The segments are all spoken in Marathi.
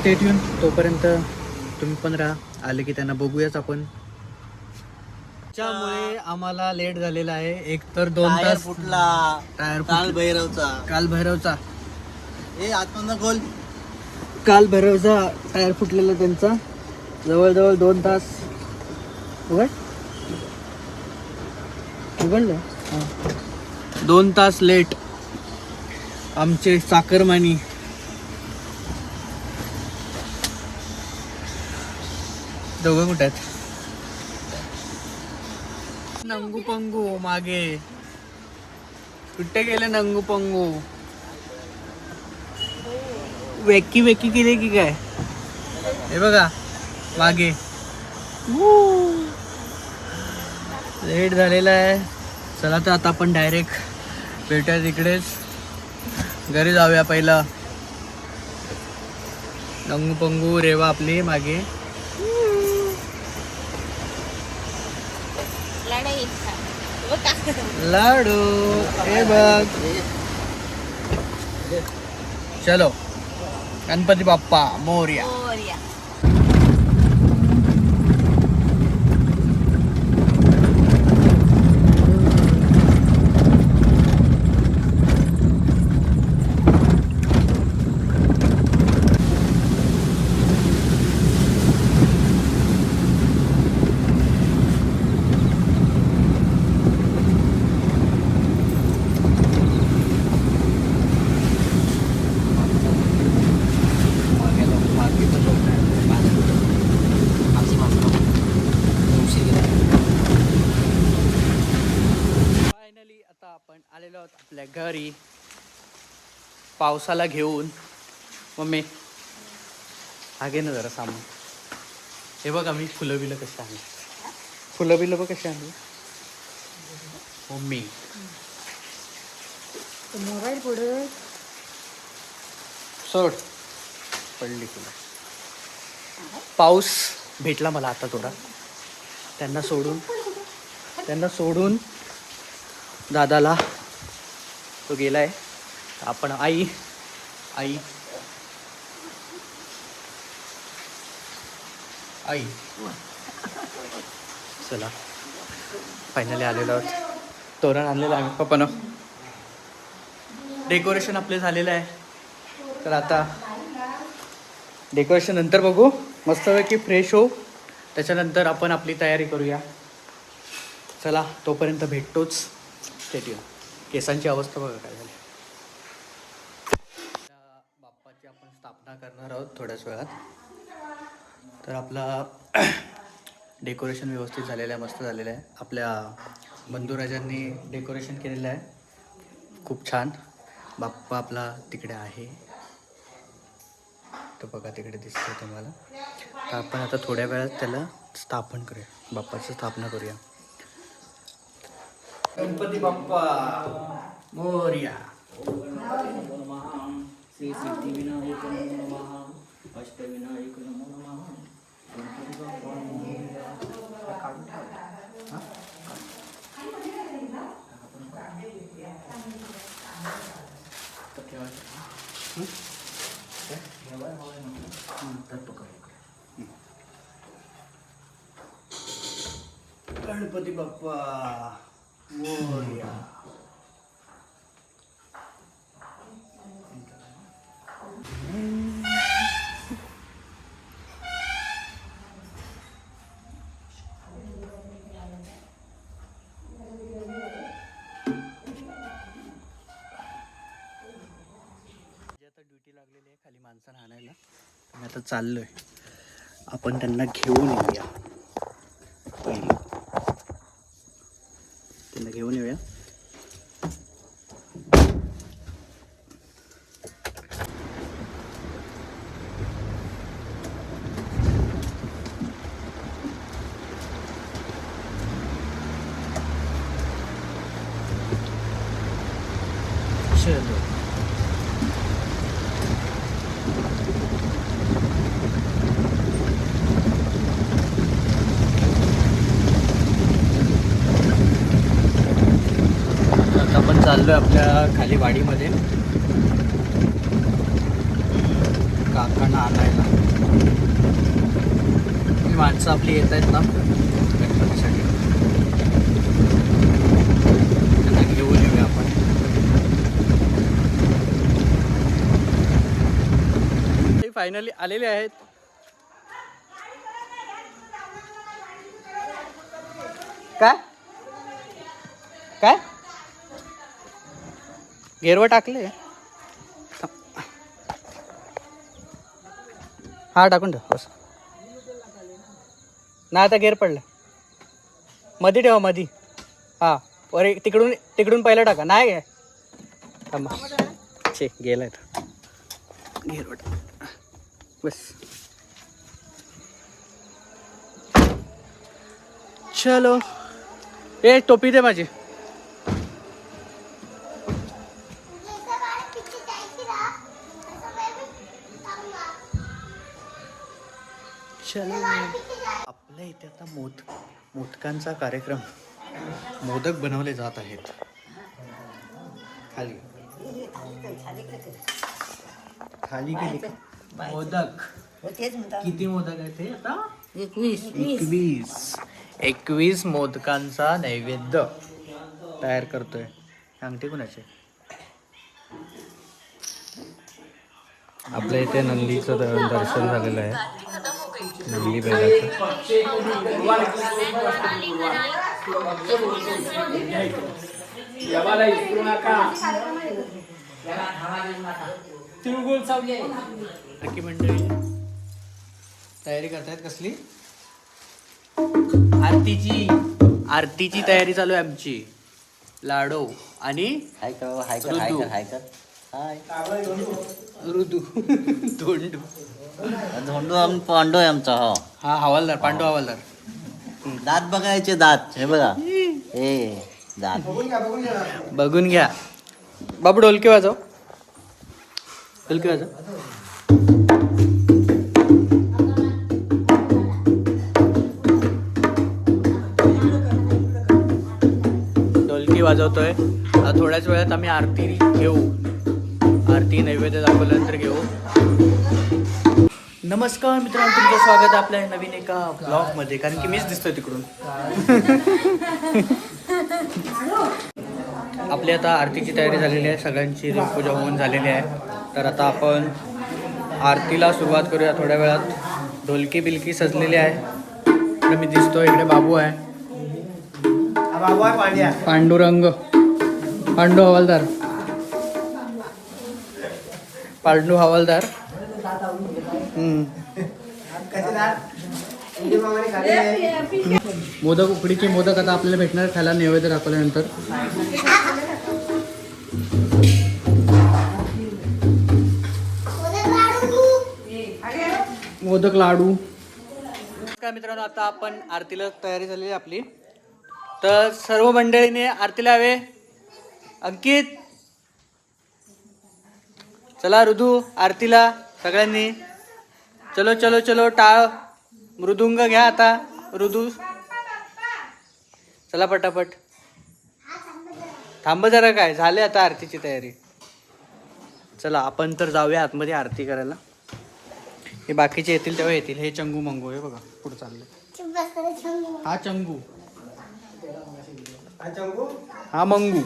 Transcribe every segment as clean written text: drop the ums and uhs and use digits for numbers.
Stay tune. तोपर्यंत तुम्ही पण राहा. आले की त्यांना बघूयाच आपण. त्यामुळे आम्हाला लेट झालेला आहे. एक तर 2 तास फुटला. टायर काल भैरवचा. काल भैरवचा आतमधनं गोल. काल भैरवचा टायर फुटलेला त्यांचा. जवळजवळ 2 तास उघडलं. 2 तास लेट आमचे चाकरमानी. दोघं कुठे आहेत? नंगू पंगू मागे कुठे गेले? नंगू पंगू वेकी वेकी केली की काय? हे बघा मागे. लेट झालेला आहे. चला तर आता आपण डायरेक्ट भेटूया तिकडेच. घरी जाऊया पहिला. नंगू पंगू रेवा आपली मागे. लाडू हे बघ. चलो गणपती बाप्पा मोरया. आपण आलेलो आहोत आपल्या घरी पावसाला घेऊन. मम्मी हा घे ना जरा सामान. हे बघ आम्ही फुलं बिलं कशी आणली. फुलं बिलं बघ कशी आणली मम्मी. मोबाईल पुढे सोड पडली फुलं. पाऊस भेटला मला आता थोडा. त्यांना सोडून दादाला तो गेलाय. आपण आई चला फायनली आलेलो आहोत. तोरण आणलेलं आहे पप्पानं. डेकोरेशन आपले झालेलं आहे. तर आता डेकोरेशन नंतर बघू. मस्तपैकी फ्रेश होऊ. त्याच्यानंतर आपण आपली तयारी करूया. चला तोपर्यंत भेटतोच. केसांची अवस्था बघा काय झाली. बाप्पाची आपण स्थापना करणार आहोत थोड्याच वेळात. तर आपला डेकोरेशन व्यवस्थित झालेलं आहे. मस्त झालेलं आहे. आपल्या बंधुराजांनी डेकोरेशन केलेलं आहे खूप छान. बाप्पा आपला तिकडे आहे तो बघा तिकडे दिसतोय तुम्हाला. तर आपण आता थोड्या वेळात त्याला स्थापन करूया. बाप्पाची स्थापना करूया. गणपती बाप्पा मोरया. श्री सिद्धिविनायक नमो नमः. अष्टविनायक नमो नमः. गणपती बाप्पा मोरया. गणपती बाप्पा मोरया. आता ड्युटी लागलेली आहे खाली माणसांना आणायला. मी आता चाललोय. आपण त्यांना घेऊन येऊया. त्यांना घेऊन येऊया. चलो चाललोय आपल्या खाली वाडीमध्ये. काकांना आणायला. ही माणसं आपली येत आहेत ना गणपतीसाठी, त्यांना घेऊन येऊया आपण. ते फायनली आलेले आहेत. काय काय गेरवं टाकले? हा टाकून ठेव बस. नाही आता गेअर पडलं, मधी ठेवा मधी. हा वर तिकडून पहिलं टाका. नाही गे थांबा, छे गेलाय गेअरवर बस. चलो ए टोपी दे माझी. चलो आपल्या इथे आता मोदकांचा कार्यक्रम. मोदक बनवले जात आहेत. खाली खाली गेली का? मोदक किती मोदक आहेत ते आता? 21 मोदकांचा नैवेद्य तयार करतोय. अंगठी कुणाचे? आपल्या इथे नंदीचं दर्शन झालेलं आहे. नंदी बैलाचं. मंडळी तयारी करतायत. कसली? आरतीची तयारी चालू आहे आमची. लाडू आणि ऋतू धोंडू पांडू आहे आमचा. हा हवालदार, पांडू हवालदार. दात बघायचे, दात हे बघा. हे दात बघून घ्या. बाबू ढोलकी वाजव, ढोलकी वाजव. ढोलकी वाजवतोय. आता थोड्याच वेळात आम्ही आरती घेऊ. आरती नैवेद्य दाखवल्यानंतर घेऊ. नमस्कार मित्रांनो, तुमचं स्वागत आहे आपल्या नवीन एका ब्लॉगमध्ये. कारण की मीच दिसतोय तिकडून. आपली आता आरतीची तयारी झालेली आहे. सगळ्यांची देवपूजा होऊन झालेली आहे. तर आता आपण आरतीला सुरुवात करूया थोड्या वेळात. ढोलकी बिलकी सजलेली आहे. इकडे मी दिसतोय, इकडे बाबू आहे. पांडुरंग, पांडू हवालदार, पांडू हवालदार. मोदक, उकडीचे मोदक आता आपल्याला भेटणार खायला नैवेद्य दाखवल्यानंतर. मोदक लाडू. काय मित्रांनो, आता आपण आरतीला तयारी झालेली आहे आपली. तर सर्व मंडळीने आरतीला यावे. अंकित चला, ऋतू आरतीला सगळ्यांनी. चलो चलो चलो. टाळ मृदुंग घ्या आता. ऋतू चला पटापट. थांब जरा, काय झाले आता आरतीची तयारी. चला आपण तर जाऊया आतमध्ये आरती करायला. हे बाकीचे येतील तेव्हा येतील. हे चंगू मंगू हे बघा पुढे चालले. हा चंगू, हा मंगू.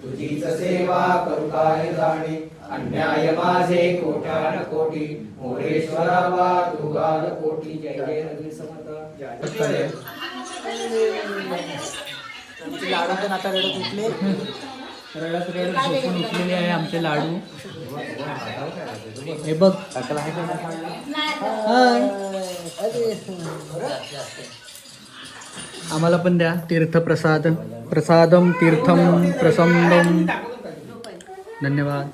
तुझीच सेवा करू काय जाणे. अन्याय माझे कोट्यान कोटी. मोरेश्वरा वा तुगाल कोटी. जय जय रवी समर्थ. लाडू पण आता रडत उठले. रडत रडत झोपून उठलेले आहे आमचे लाडू. हे बघ हाय. आम्हाला पण द्या तीर्थप्रसाद. प्रसादम तीर्थम प्रसंदम. धन्यवाद.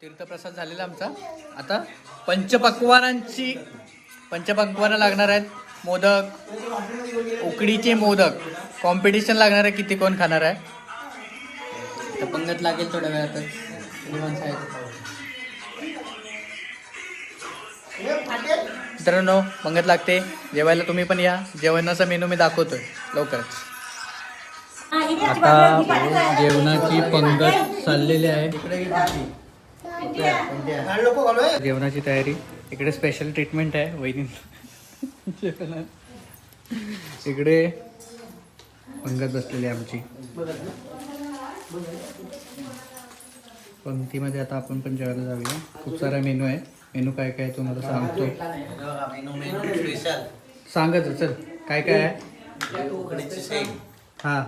तीर्थप्रसाद झालेला आमचा. आता पंचपक्वानं लागणार आहेत. मोदक, उकडीचे मोदक कॉम्पिटिशन लागणार आहे. किती कोण खाणार आहे तर पंगत लागेल थोड्या वेळातच. मित्रांनो पंगत लागते. जेवायला तुम्ही पण या. जेवणाचा मेनू मी दाखवतोय लवकरच. आता जेवणाची पंगत चाललेली आहे. जेवणाची तयारी. इकडे स्पेशल ट्रीटमेंट आहे वहिनी. इकडे पंगत बसलेली आहे आमची. पंक्तीमध्ये आता आपण पण जेवायला जाऊया. खूप सारा मेनू आहे. मेनू काय काय तुम्हाला सांगतो. सांगत चल काय काय आहे. उकडीची शेंग, हा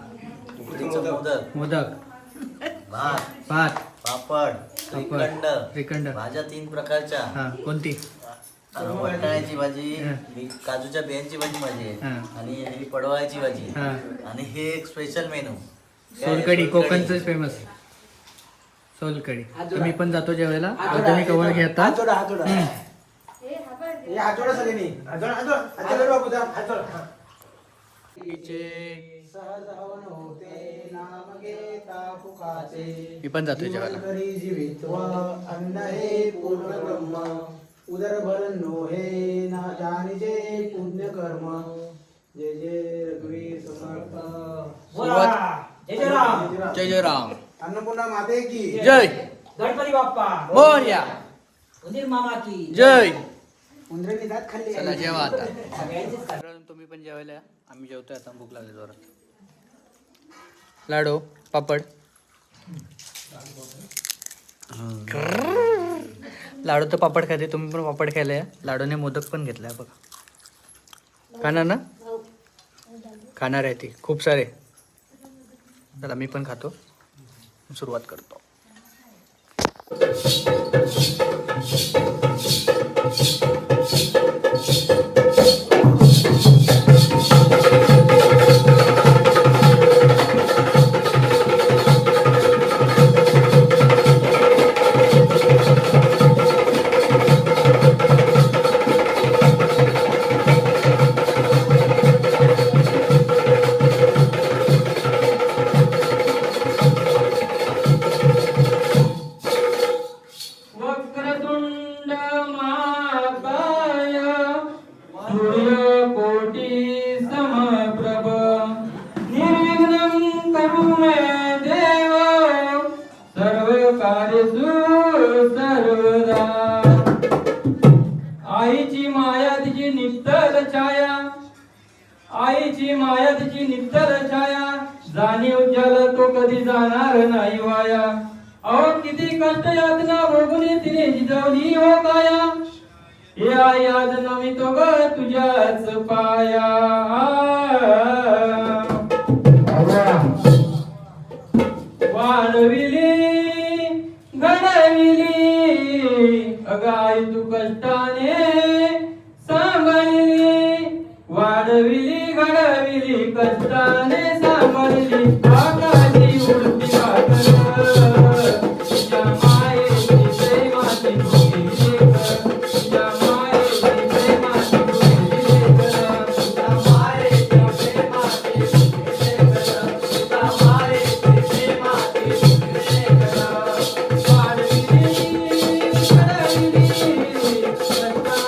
उकडीचं मोदक, मोदक, भात, पापड, श्रीखंड, श्रीखंड, भाज्या 3 प्रकारच्या. हा कोणती. वाटाण्याची भाजी, काजूच्या बियांची भाजी माझी आहे, हा. आणि ही पडवळाची भाजी, हा. आणि हे एक स्पेशल मेनू सोलकढी. कोकणचं फेमस सोलकढी. तुम्ही पण जातो जेवायला. तुम्ही कवर घेता. मी पण जातो जेवायला. उदर भरनो हे ना जाणीचे पुण्य कर्म. जय जय रघुवीर समर्थ. सुरुवात. जय जय राम. जय जय राम. अन्नपूर्णा माते की जय. गणपती बाप्पा मोरया. उंदीर मामा की जय. उंदरांनी दात खाल्ले. चला जेवा आता. सगळ्यांचीच खाल्ली. तुम्ही पण जेवायला या. आम्ही जेवतोय आता. भूक लागली जोरात. लाडू, पापड. लाडू तर पापड खाते. तुम्ही पण पापड खायला या. लाडूने मोदक पण घेतलाय बघा. खाणार ना. खाणार आहे ती खूप सारे. चला मी पण खातो. सुरुवात करतो. वक्रतुंड महाकाय सूर्यकोटि समप्रभ निर्विघ्नं कुरु मे देव सर्वकार्येषु सर्वदा. आईची माया तिची नित्तल छाया, आईची माया तिची नित्तल छाया. जाणीव जल तो कधी जाणार नाही वाया. अहो किती कष्ट यातना भोगून तिने जिजवली हो काया. हे आई आज नमितो ग तुझ्याच पाया. वाढविली घडविली अग आई तू कष्टाने सांभाळली. वाढविली घडविली कष्टाने सांभाळली. आकाशी उडती भाकर तुझ्या मायेची प्रेमाची गुढी लेकर. तुझ्या मायेची प्रेमाची गुढी लेकर. तुझ्या मायेची प्रेमाची गुढी लेकर. तुझ्या मायेची प्रेमाची गुढी लेकर. वाढविली घडविली कष्टाने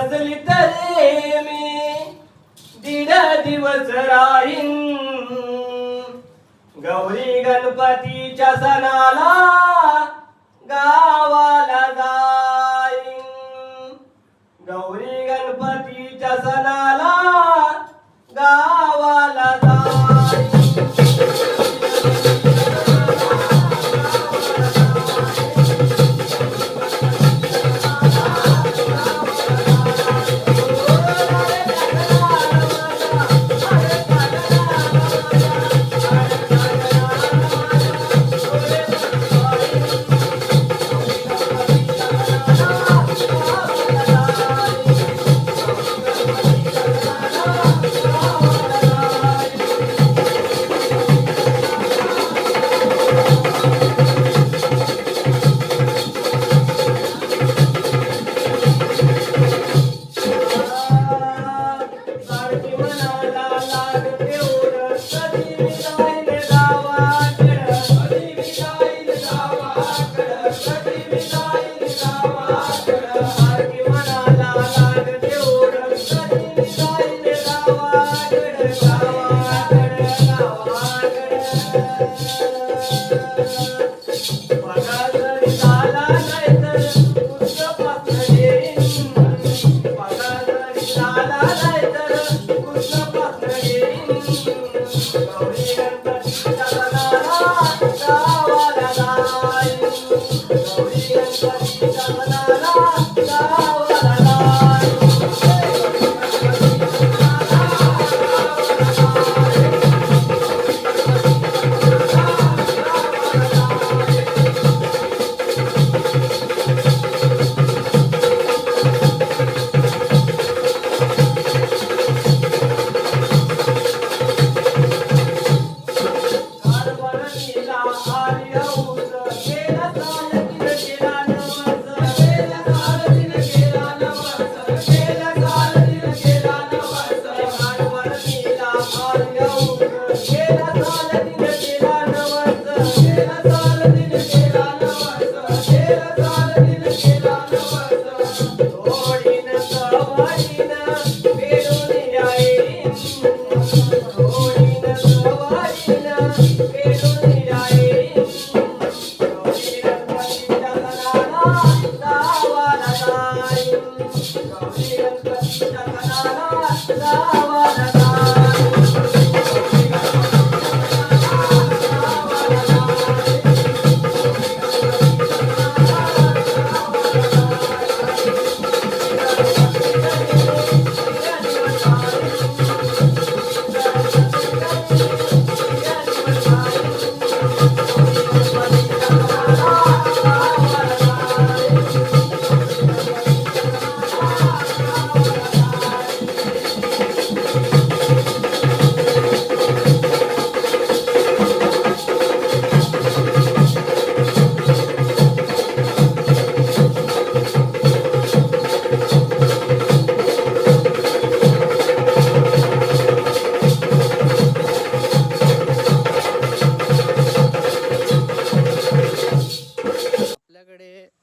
नसली तरी मी दीड दिवस राहीन गौरी गणपतीच्या सणाला गावाला जाईन गौरी गणपतीच्या सणाला गावाला जाईन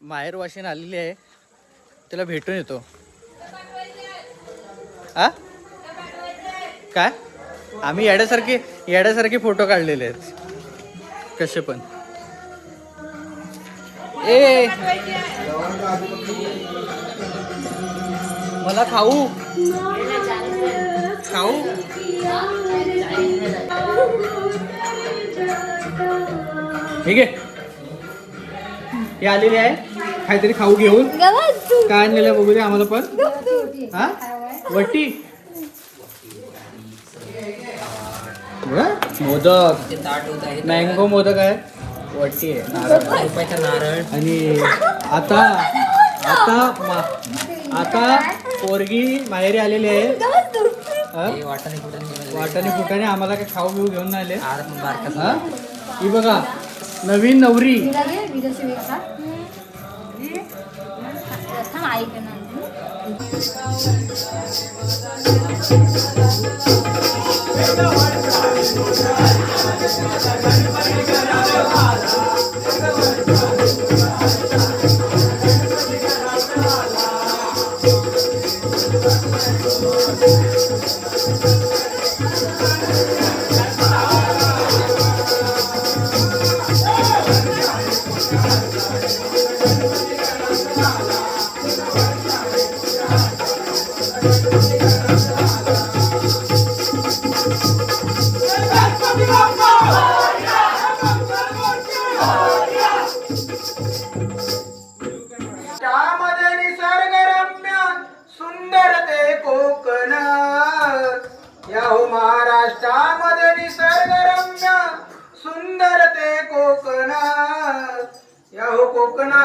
माहेर वाशिन आलेली आहे त्याला भेटून येतो. आ काय आम्ही येड्यासारखे फोटो काढलेले आहेत कसे पण. ए मला खाऊ ठीक आहे. हे आलेले आहे काहीतरी खाऊ घेऊन. काय आणलेलं बघू दे आम्हाला पण. हा वट्टी मोदक मँगो मोदक आहे वट्टी आहे नारळ आणि आता पोरगी माहेरी आलेली आहे. वाटाणे फुटाणे आम्हाला काय खाऊ घेऊ घेऊन नाही आले. ही बघा नवीन नवरी.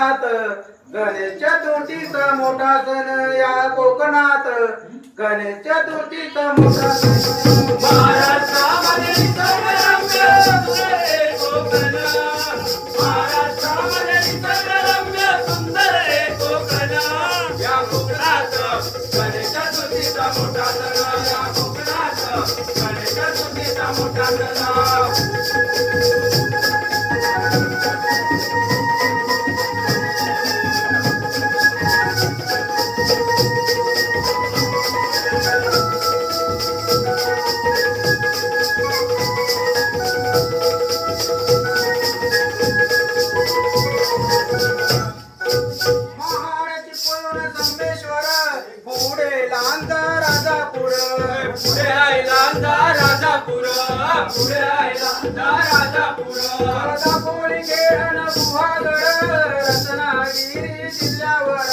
कोकणात गणेश चतुर्थीचा मोठा सण या कोकणात गणेश चतुर्थीचा मोठा सण महाराष्ट्रामध्ये निसर्गरम्य सुंदर हे कोकण महाराष्ट्रामध्ये निसर्गरम्य सुंदर हे कोकण या कोकणात गणेश चतुर्थीचा मोठा सण या कोकणात गणेश चतुर्थीचा मोठा सण महाराची पूर्ण संमेश्वर पुढे लांजा राजापूर पुढे आहे लांजा राजापूर पुढे आहे लांजा राजापूर दापोली खेळण गुहागड रत्नागिरी जिल्ह्यावर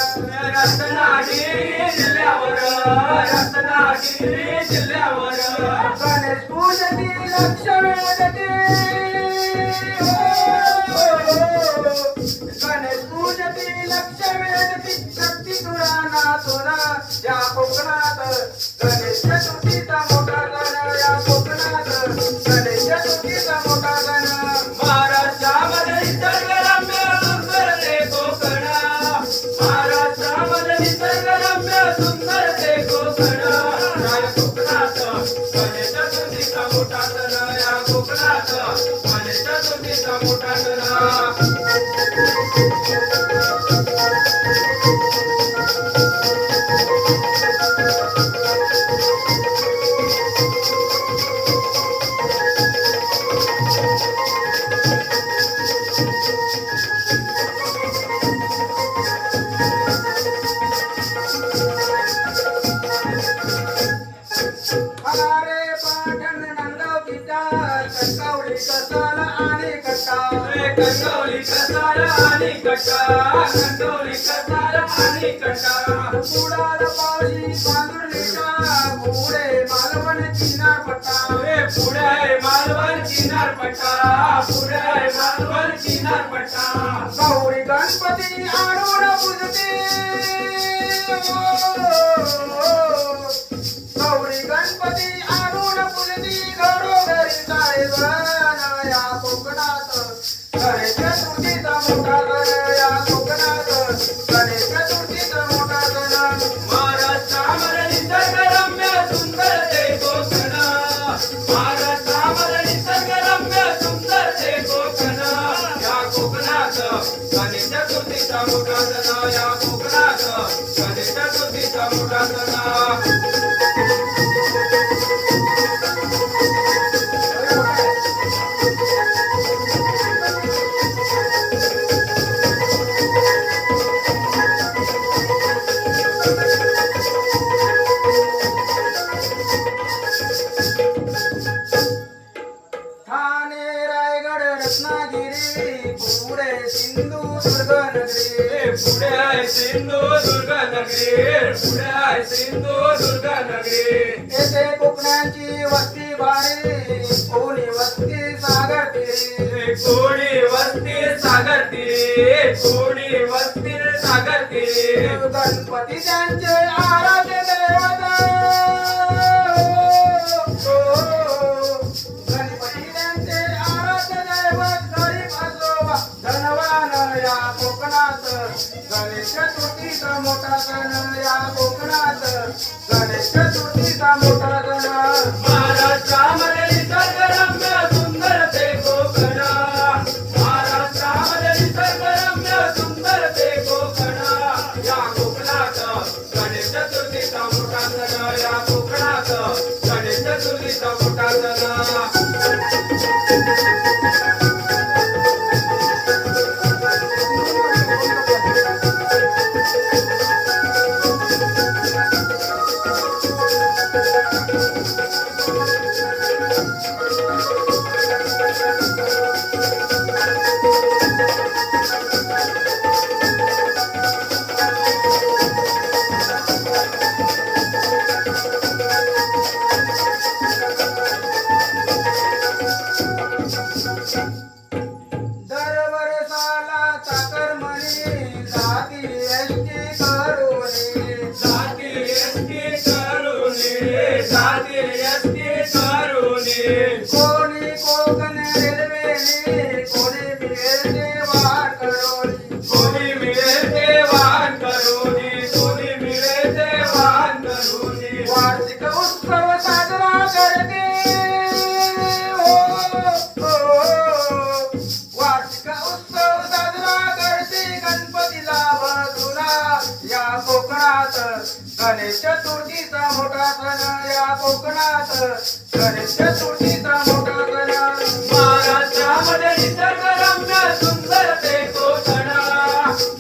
रत्नागिरी जिल्ह्यावर रत्नागिरी जिल्ह्यावर गणेश पूजती लक्ष वेधती गणेश पूजती लक्ष वेधती शक्ती तुराना सोना या कोकणात गणेश चतुर्थीचा मोठा सण या कोकणात गणेश चतुर्थीचा मोठा सण महाराष्ट्रामध्ये निसर्गरम्य सुंदर ते कोकण महाराष्ट्रामध्ये निसर्गरम्य सुंदर ते कोकण या कोकणात गणेश चतुर्थीचा मोठा सण या कोकणात गणेश चतुर्थीचा मोठा सण अरे पाटण नंदव गीता कणकवली कसाल आणि कट्टा कंडोली कसाल आणि कट्टा कंडोली कसाल आणि कट्टा उडाल पावशी बांधुर्लीचा पुढे मालवण किनार पट्टा पुढे मालवण किनारपट्टा पुढे मालवण किनारपट्टा गौरी गणपती आणून पूजते गौरी गणपती आणून पूजती घरोघरी साहेबन या कोकणात गणेश चतुर्थीचा मोठा सण या कोकणात गणेश चतुर्थीचा मोठा सण महाराष्ट्रामध्ये निसर्गरम्य सुंदर ते कोकण महाराष्ट्रामध्ये निसर्गरम्य सुंदर ते कोकण या कोकणात गणेश चतुर्थीचा मोठा सण या कोकणात गणेश चतुर्थीचा मोठा सण ठाणे रायगड रत्नागिरी पुढे सिंधुदुर्ग नगरी पुढे आहे सिंधुदुर्ग नगरी पुढे आहे सिंधुदुर्ग नगरी येथे कोकणांची वस्ती भारी कोणी वस्ती सागर तीरी कोणी वस्ती सागर तीरे कोणी वस्ती सागर तीरे गणपती त्यांचे आराध्य दैवत गणपती त्यांचे आराध्य दैवत गरीब असो धनवान या कोकणात गणेश चतुर्थीचा मोठा सण या कोकणात गणेश चतुर्थीचा मोठा सण महाराष्ट्रामध्ये निसर्गरम्य सुंदर ते कोकण महाराष्ट्रामध्ये निसर्गरम्य सुंदर ते कोकण या कोकणात गणेश चतुर्थीचा मोठा सण या कोकणात गणेश चतुर्थीचा मोठा सण एसटी करुणी जाती एसटी करुणी जाती एसटी करुणी कोणी कोकण रेल्वेने कोणी मिळते वाट करोली कोणी मिळते वाहन करुणी कोणी मिळते वाहन करुणी वार्षिक उत्सव साजरा करते हो, वार्षिक उत्सव साजरा करते गणपतीला बसुना या कोकणात गणेश चतुर्थीचा मोठा सण या कोकणात गणेश चतुर्थीचा मोठा सण महाराष्ट्रामध्ये निसर्गरम्य सुंदर ते कोकण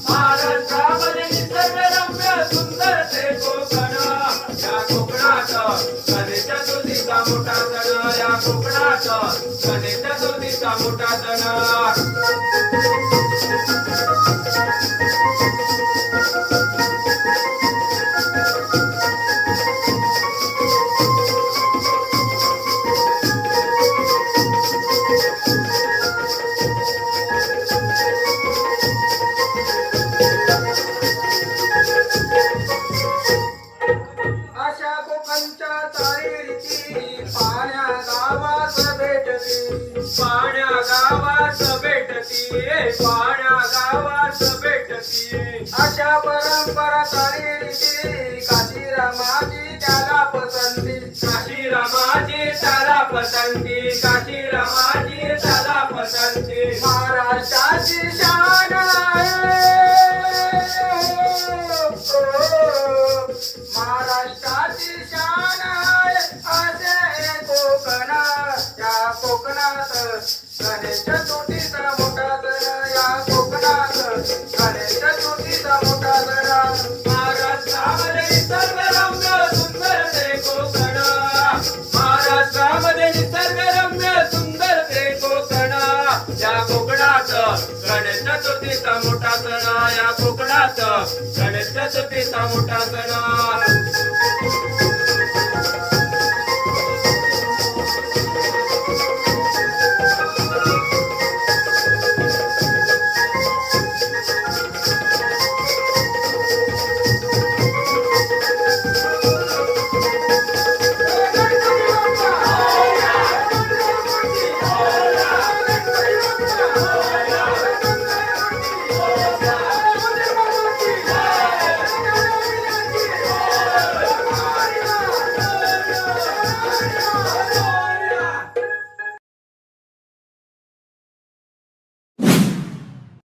महाराष्ट्रामध्ये निसर्गरम्य सुंदर ते कोकण या कोकणात गणेश चतुर्थीचा मोठा सण या कोकणात गणेश चतुर्थीचा मोठा सण अशा कोकणच्या चालीरीती पाण्या गावात भेटती पाण्या गावात भेटती पाण्या गावात भेटती अशा परंपरा चालीरीती काशीरामाची त्याला पसंती काशीरामाची त्याला पसंती काशीरामाची त्याला पसंती महाराष्ट्राची शान आहे महाराष्ट्राची शान आहे असे कोकण या कोकणात गणेश चतुर्थीचा मोठा सण या कोकणात गणेश चतुर्थीचा मोठा सण महाराष्ट्रामध्ये निसर्गरम्य सुंदर ते कोकण महाराष्ट्रामध्ये निसर्गरम्य सुंदर ते कोकण या कोकणात गणेश चतुर्थीचा मोठा सण या कोकणात गणेश चतुर्थीचा मोठा सण